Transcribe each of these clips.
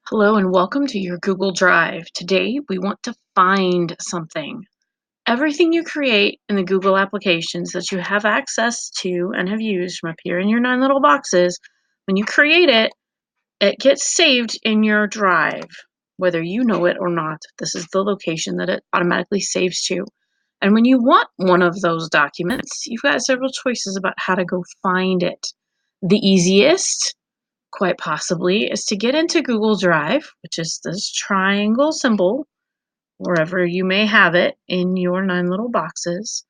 Hello and welcome to your Google Drive. Today we want to find something. Everything you create in the Google applications that you have access to and have used from up here in your 9 little boxes, when you create it, it gets saved in your drive, whether you know it or not. This is the location that it automatically saves to. And when you want one of those documents, you've got several choices about how to go find it. The easiest, quite possibly, is to get into Google Drive, which is this triangle symbol, wherever you may have it in your 9 little boxes.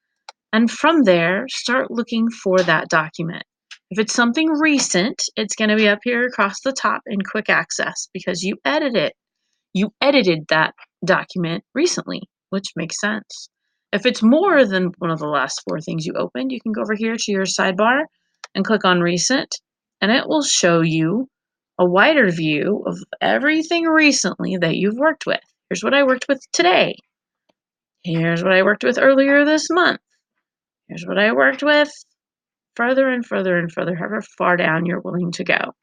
And from there, start looking for that document. If it's something recent, it's going to be up here across the top in quick access because you edit it. You edited that document recently, which makes sense. If it's more than one of the last four things you opened, you can go over here to your sidebar and click on recent, and it will show you a wider view of everything recently that you've worked with. Here's what I worked with today. Here's what I worked with earlier this month. Here's what I worked with further and further and further, however far down you're willing to go.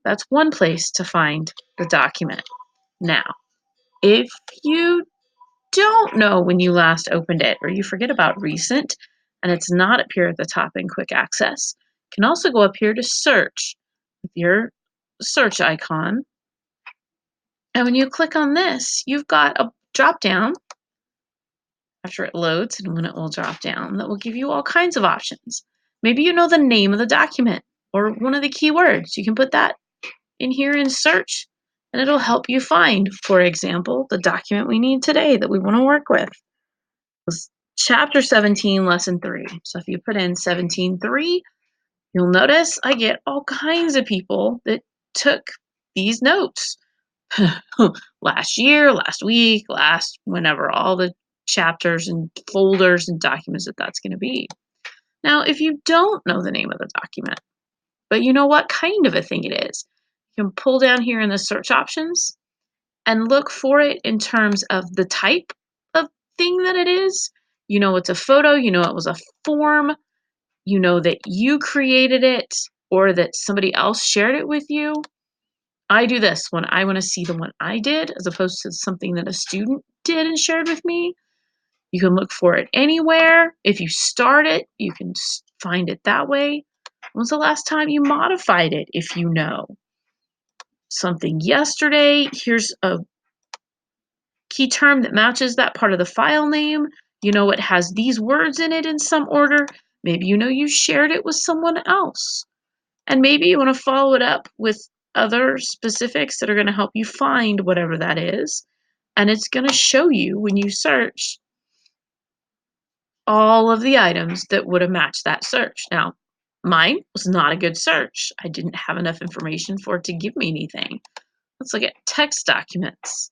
That's one place to find the document. Now, if you don't know when you last opened it or you forget about recent and it's not up here at the top in quick access, you can also go up here to search with your search icon. And when you click on this, you've got a drop down after it loads and when it will drop down that will give you all kinds of options. Maybe you know the name of the document or one of the keywords. You can put that in here in search and it'll help you find, for example, the document we need today that we want to work with. Was chapter 17, lesson 3. So if you put in 17.3, you'll notice I get all kinds of people that took these notes last year, last week, last whenever, all the chapters and folders and documents that's going to be. Now, if you don't know the name of the document, but you know what kind of a thing it is, you can pull down here in the search options and look for it in terms of the type of thing that it is. You know it's a photo, you know it was a form, you know that you created it or that somebody else shared it with you. I do this when I want to see the one I did as opposed to something that a student did and shared with me. You can look for it anywhere. If you start it, you can find it that way. When's the last time you modified it if you know? Something yesterday, here's a key term that matches that part of the file name. You know it has these words in it in some order. Maybe you know you shared it with someone else. And maybe you want to follow it up with other specifics that are going to help you find whatever that is. And it's going to show you when you search all of the items that would have matched that search. Now, mine was not a good search. I didn't have enough information for it to give me anything. Let's look at text documents.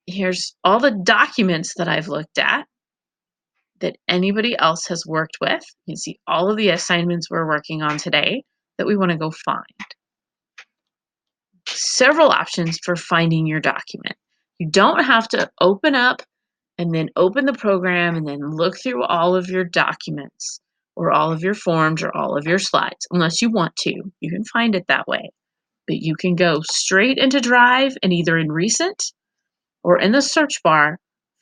Here's all the documents that I've looked at that anybody else has worked with. You can see all of the assignments we're working on today that we want to go find. Several options for finding your document. You don't have to open up and then open the program and then look through all of your documents or all of your forms or all of your slides, unless you want to. You can find it that way. But you can go straight into Drive and either in Recent or in the search bar,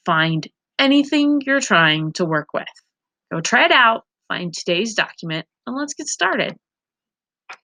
find anything you're trying to work with. Go try it out, find today's document, and let's get started.